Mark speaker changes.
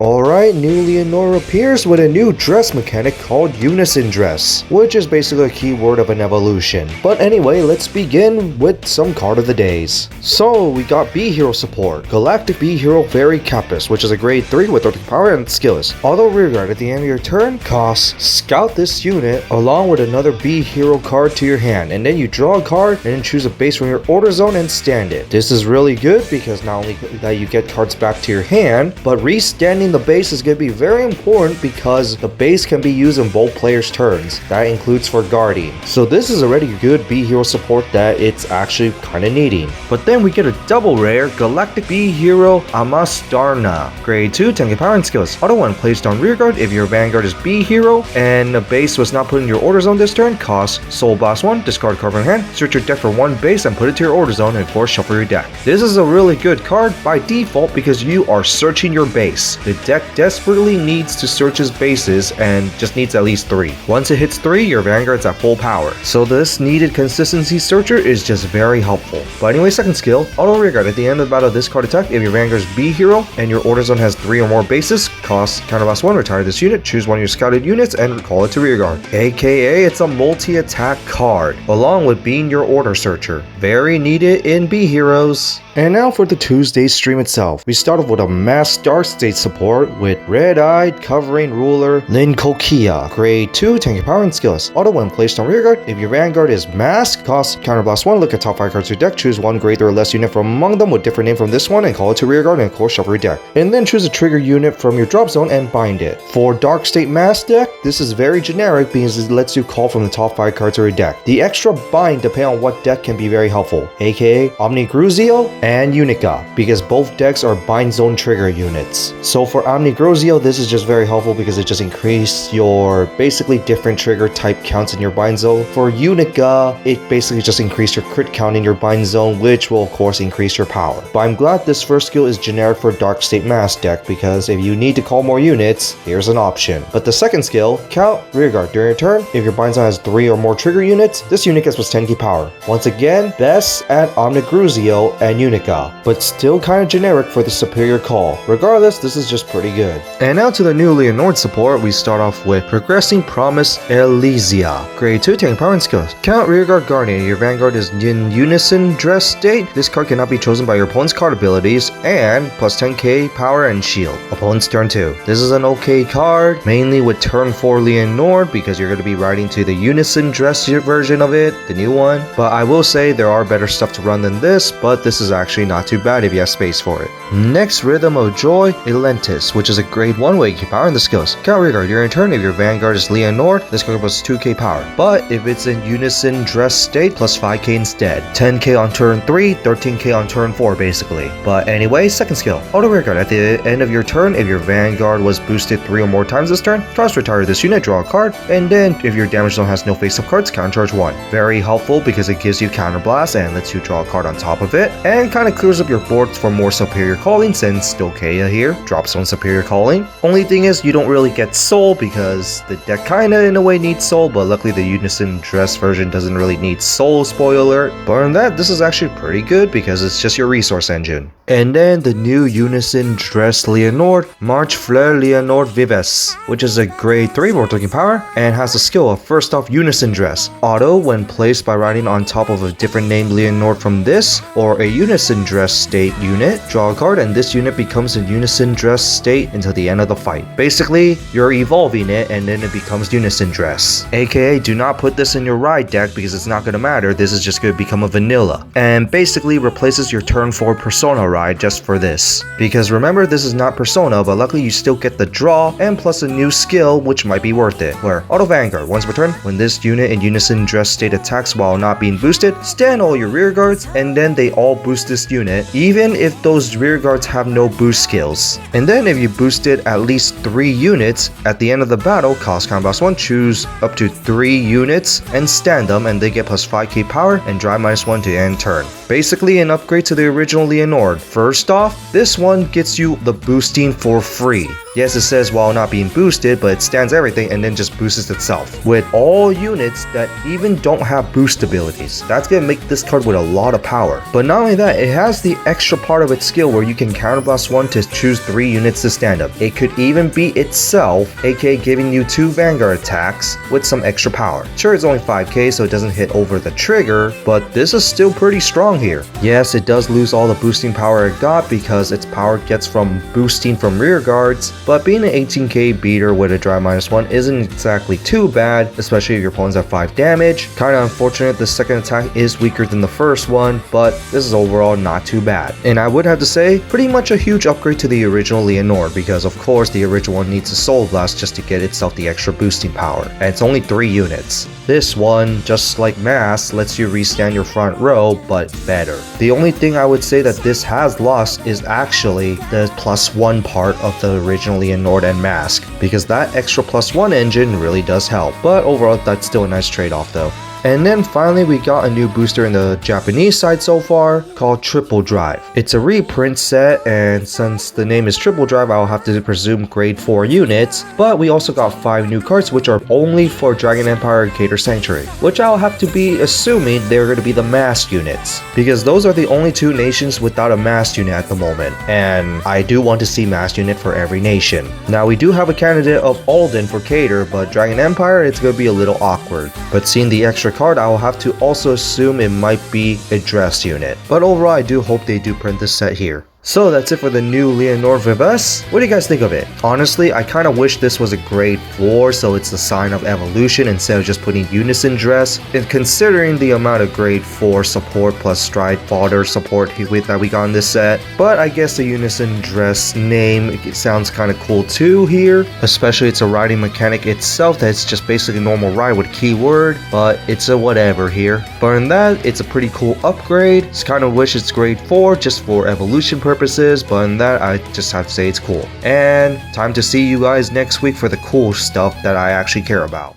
Speaker 1: Alright, new Lianorn appears with a new dress mechanic called UnisonDress, which is basically a keyword of an evolution. But anyway, let's begin with some card of the days. So, we got B-Hero support, Galactic B-Hero Very Capus, which is a grade 3 with 30 power and skills. Auto rearguard at the end of your turn costs scout this unit along with another B-Hero card to your hand, and then you draw a card and then choose a base from your order zone and stand it. This is really good because not only that you get cards back to your hand, but re-standing the base is going to be very important because the base can be used in both players' turns. That includes for guarding. So this is already good B-Hero support that it's actually kind of needing. But then we get a double rare Galactic B-Hero Amastarna. Grade 2, 10k power and skills. Auto 1 placed on rearguard if your Vanguard is B-Hero and the base was not put in your order zone this turn. Cost Soul Blast 1, discard card from hand, search your deck for one base and put it to your order zone and of course shuffle your deck. This is a really good card by default because you are searching your base. The deck desperately needs to search his bases and just needs at least 3. Once it hits 3, your Vanguard's at full power. So this needed consistency searcher is just very helpful. But anyway, second skill, auto rearguard. At the end of the battle of this card attack, if your Vanguard's B-Hero and your order zone has 3 or more bases, cost counterblast 1, retire this unit, choose one of your scouted units and recall it to rearguard. AKA it's a multi-attack card, along with being your order searcher. Very needed in B-Heroes. And now for the Tuesday stream itself. We start off with a mass Dark State support with Red-Eyed Covering Ruler Linkokia. Grade 2, 10k power and skills. Auto when placed on rearguard, if your Vanguard is masked, cost counterblast 1, look at top 5 cards of your deck, choose one grade 3 or less unit from among them with different name from this one and call it to rearguard and of course shuffle your deck. And then choose a trigger unit from your drop zone and bind it. For Dark State Mass deck, this is very generic because it lets you call from the top 5 cards of your deck. The extra bind depending on what deck can be very helpful, aka Omnigruzio and Unica, because both decks are bind zone trigger units. So for Omnigruzio, this is just very helpful because it just increases your basically different trigger type counts in your bind zone. For Unica, it basically just increases your crit count in your bind zone, which will of course increase your power. But I'm glad this first skill is generic for Dark State Mass deck because if you need to call more units, here's an option. But the second skill, count rearguard. During your turn, if your bind zone has 3 or more trigger units, this unit gets plus 10k power. Once again, best at Omnigruzio and Unica, but still kind of generic for the superior call. Regardless, this is just pretty good. And now to the new Lianorn support, we start off with Progressing Promise Elysia. Grade 2, 10 power and skills. Count rearguard guardian. Your Vanguard is in UnisonDress state. This card cannot be chosen by your opponent's card abilities and plus 10k power and shield. Opponent's turn 2. This is an okay card, mainly with turn 4 Lianorn because you're going to be riding to the UnisonDress version of it, the new one. But I will say there are better stuff to run than this, but this is actually not too bad if you have space for it. Next, Rhythm of Joy Elentis, which is a grade 1 with 8k power and the skills. Count rearguard. During turn, if your Vanguard is Lianorn, this card plus 2k power. But if it's in UnisonDress state, plus 5k instead. 10k on turn 3, 13k on turn 4 basically. But anyway, second skill, auto rearguard. At the end of your turn, if your Vanguard was boosted 3 or more times this turn, toss retire this unit, draw a card, and then if your damage zone has no face-up cards, counter charge 1. Very helpful because it gives you counterblast and lets you draw a card on top of it, and kind of clears up your board for more superior calling since Stokea here drops on superior calling. Only thing is you don't really get soul because the deck kinda in a way needs soul, but luckily the UnisonDress version doesn't really need soul, spoiler. But other than that, this is actually pretty good because it's just your resource engine. And then the new UnisonDress Lianorn, Marche Fleur Lianorn Vivace, which is a grade 3 vortex power and has the skill of first off UnisonDress. Auto when placed by riding on top of a different named Lianorn from this or a UnisonDress state unit, draw a card and this unit becomes in UnisonDress state until the end of the fight. Basically, you're evolving it and then it becomes UnisonDress. AKA do not put this in your ride deck because it's not going to matter, this is just going to become a vanilla. And basically replaces your turn 4 Persona ride just for this. Because remember, this is not Persona, but luckily you still get the draw and plus a new skill which might be worth it. Where Auto Vanguard, once per turn, when this unit in UnisonDress state attacks while not being boosted, stand all your rear guards and then they all boost this unit, even if those rear guards have no boost skills. And then if you boosted at least 3 units, at the end of the battle, cost counterblast 1, choose up to 3 units and stand them and they get plus 5k power and drive -1 to end turn. Basically an upgrade to the original Lianorn. First off, this one gets you the boosting for free. Yes, it says while not being boosted, but it stands everything and then just boosts itself. With all units that even don't have boost abilities. That's gonna make this card with a lot of power. But not only that, it has the extra part of its skill where you can counterblast 1 to choose 3 units to stand up. It could even be itself, aka giving you 2 Vanguard attacks with some extra power. Sure, it's only 5k, so it doesn't hit over the trigger, but this is still pretty strong here. Yes, it does lose all the boosting power it got because its power gets from boosting from rear guards, but being an 18k beater with a drive -1 isn't exactly too bad, especially if your opponents have 5 damage. Kinda unfortunate the second attack is weaker than the first one, but this is overall not too bad. And I would have to say, pretty much a huge upgrade to the original Lianorn, because of course the original one needs a Soul Blast just to get itself the extra boosting power, and it's only 3 units. This one, just like Mass, lets you restand your front row, but better. The only thing I would say that this has lost is actually the +1 part of the original Lianorn and Mask, because that extra +1 engine really does help. But overall, that's still a nice trade-off though. And then finally we got a new booster in the Japanese side so far called Triple Drive. It's a reprint set, and since the name is Triple Drive, I'll have to presume grade 4 units, but we also got 5 new cards which are only for Dragon Empire and Cater Sanctuary, which I'll have to be assuming they're going to be the masked units, because those are the only 2 nations without a masked unit at the moment, and I do want to see masked unit for every nation. Now we do have a candidate of Alden for Cater, but Dragon Empire, it's going to be a little awkward. But seeing the extra card, I will have to also assume it might be a dress unit. But overall, I do hope they do print this set here. So that's it for the new Lianorn Vivace. What do you guys think of it? Honestly, I kind of wish this was a grade 4, so it's a sign of evolution instead of just putting UnisonDress. And considering the amount of grade 4 support plus stride fodder support that we got in this set, but I guess the UnisonDress name, it sounds kind of cool too here. Especially it's a riding mechanic itself that's just basically normal ride with keyword, but it's a whatever here. But in that, it's a pretty cool upgrade. Just kind of wish it's grade 4 just for evolution purposes, but in that, I just have to say it's cool. And time to see you guys next week for the cool stuff that I actually care about.